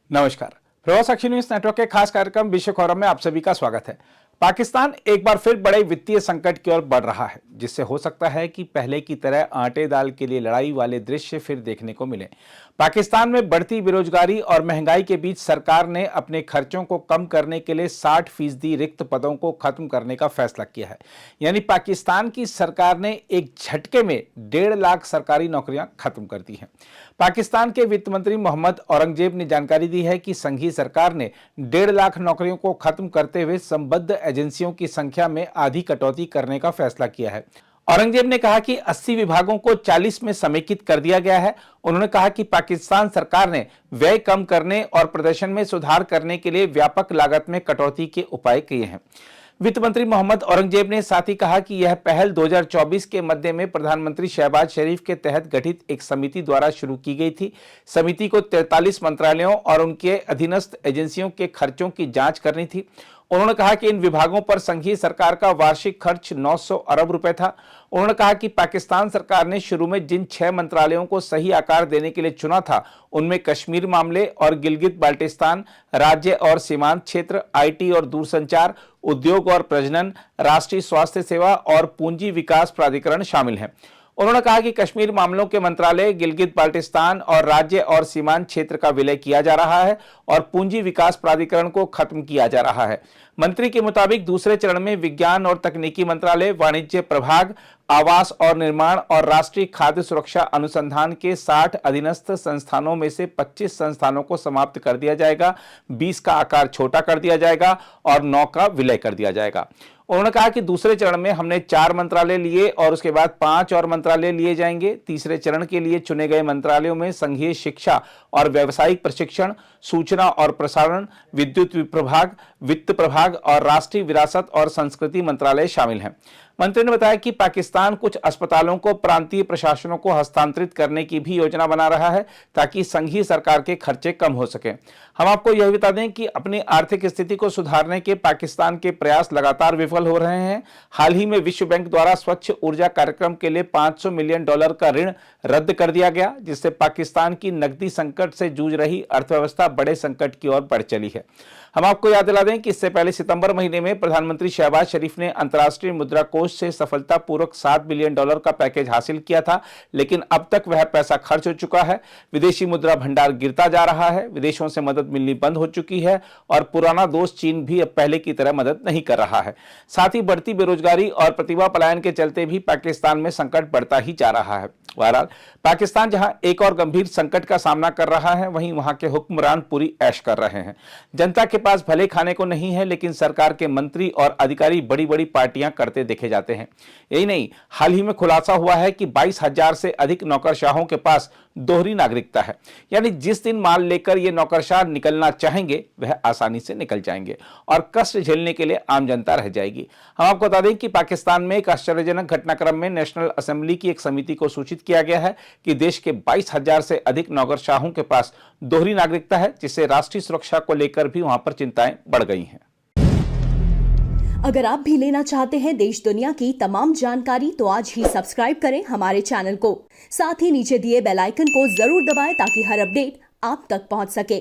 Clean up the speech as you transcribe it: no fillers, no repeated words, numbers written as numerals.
नमस्कार। प्रवास साक्षी news network के खास कार्यक्रम विश्व फोरम में आप सभी का स्वागत है। पाकिस्तान एक बार फिर बड़े वित्तीय संकट की ओर बढ़ रहा है, जिससे हो सकता है कि पहले की तरह आटे दाल के लिए लड़ाई वाले दृश्य फिर देखने को मिले। पाकिस्तान में बढ़ती बेरोजगारी और महंगाई के बीच सरकार ने अपने खर्चों को कम करने के लिए 60% रिक्त पदों को खत्म करने का फैसला किया है। यानी पाकिस्तान की सरकार ने एक झटके में 1.5 लाख सरकारी नौकरियां खत्म कर दी हैं। पाकिस्तान के वित्त मंत्री मोहम्मद औरंगजेब ने जानकारी दी है कि संघीय सरकार ने 1.5 लाख नौकरियों को खत्म करते हुए संबद्ध एजेंसियों की संख्या में आधी कटौती करने का फैसला किया है। औरंगजेब ने कहा कि 80 विभागों को 40 में समेकित कर दिया गया है। उन्होंने कहा कि पाकिस्तान सरकार ने व्यय कम करने और प्रदर्शन में सुधार करने के लिए व्यापक लागत में कटौती के उपाय किए हैं। वित्त मंत्री मोहम्मद औरंगजेब ने साथ ही कहा कि यह पहल 2024 के मध्य में प्रधानमंत्री शहबाज शरीफ के तहत गठित एक समिति द्वारा शुरू की गई थी। समिति को 43 मंत्रालयों और उनके अधीनस्थ एजेंसियों के खर्चों की जांच करनी थी। उन्होंने कहा कि इन विभागों पर संघीय सरकार का वार्षिक खर्च 900 अरब रुपए था। उन्होंने कहा कि पाकिस्तान सरकार ने शुरू में जिन 6 मंत्रालयों को सही आकार देने के लिए चुना था, उनमें कश्मीर मामले और गिलगित बाल्टिस्तान, राज्य और सीमांत क्षेत्र, आईटी और दूरसंचार, उद्योग और प्रजनन, राष्ट्रीय स्वास्थ्य सेवा और पूंजी विकास प्राधिकरण शामिल हैं। उन्होंने कहा कि कश्मीर मामलों के मंत्रालय, गिलगित बाल्टिस्तान और राज्य और सीमांत क्षेत्र का विलय किया जा रहा है और पूंजी विकास प्राधिकरण को खत्म किया जा रहा है। मंत्री के मुताबिक दूसरे चरण में विज्ञान और तकनीकी मंत्रालय, वाणिज्य प्रभाग, आवास और निर्माण और राष्ट्रीय खाद्य सुरक्षा अनुसंधान के 60 अधीनस्थ संस्थानों में से 25 संस्थानों को समाप्त कर दिया जाएगा, 20 का आकार छोटा कर दिया जाएगा और 9 का विलय कर दिया जाएगा। उन्होंने कहा कि दूसरे चरण में हमने 4 मंत्रालय लिए और उसके बाद 5 और मंत्रालय लिए जाएंगे। तीसरे चरण के लिए चुने गए मंत्रालयों में संघीय शिक्षा और व्यावसायिक प्रशिक्षण, सूचना और प्रसारण, विद्युत प्रभाग, वित्त प्रभाग और राष्ट्रीय विरासत और संस्कृति मंत्रालय शामिल हैं। मंत्री ने बताया कि पाकिस्तान कुछ अस्पतालों को प्रांतीय प्रशासनों को हस्तांतरित करने की भी योजना बना रहा है, ताकि संघीय सरकार के खर्चे कम हो सके। हम आपको यह बता दें कि अपनी आर्थिक स्थिति को सुधारने के पाकिस्तान के प्रयास लगातार विफल हो रहे हैं। हाल ही में विश्व बैंक द्वारा स्वच्छ ऊर्जा कार्यक्रम के लिए $500 मिलियन का ऋण रद्द कर दिया गया, जिससे पाकिस्तान की नकदी संकट से जूझ रही अर्थव्यवस्था बड़े संकट की ओर बढ़ चली है। हम आपको याद दिला दें कि इससे पहले सितंबर महीने में प्रधानमंत्री शहबाज शरीफ ने अंतर्राष्ट्रीय मुद्रा कोष से सफलतापूर्वक $7 बिलियन का पैकेज हासिल किया था, लेकिन अब तक वह पैसा खर्च हो चुका है। विदेशी मुद्रा भंडार गिरता जा रहा है, विदेशों से मदद मिलनी बंद हो चुकी है और पुराना दोस्त चीन भी अब पहले की तरह मदद नहीं कर रहा है। साथ ही बढ़ती बेरोजगारी और प्रतिभा पलायन के चलते भी पाकिस्तान में संकट बढ़ता ही जा रहा है। बहरहाल पाकिस्तान जहां एक और गंभीर संकट का सामना कर रहा है, वहीं वहां के हुक्मरान पूरी ऐश कर रहे हैं। जनता के पास भले खाने को नहीं है, लेकिन सरकार के मंत्री और अधिकारी बड़ी बड़ी पार्टियां करते देखे जाते हैं। यही नहीं, हाल ही में खुलासा हुआ है कि 22,000 से अधिक नौकरशाहों के पास दोहरी नागरिकता है। यानी जिस दिन माल लेकर ये नौकरशाह निकलना चाहेंगे, वह आसानी से निकल जाएंगे और कष्ट झेलने के लिए आम जनता रह जाएगी। हम आपको बता दें कि पाकिस्तान में एक आश्चर्यजनक घटनाक्रम में नेशनल असेंबली की एक समिति को सूचित किया गया है कि देश के 22,000 से अधिक नौकरशाहों के पास दोहरी नागरिकता है, जिससे राष्ट्रीय सुरक्षा को लेकर भी वहां पर चिंताएं बढ़ गई हैं। अगर आप भी लेना चाहते हैं देश दुनिया की तमाम जानकारी, तो आज ही सब्सक्राइब करें हमारे चैनल को। साथ ही नीचे दिए बेल आइकन को जरूर दबाएं ताकि हर अपडेट आप तक पहुंच सके।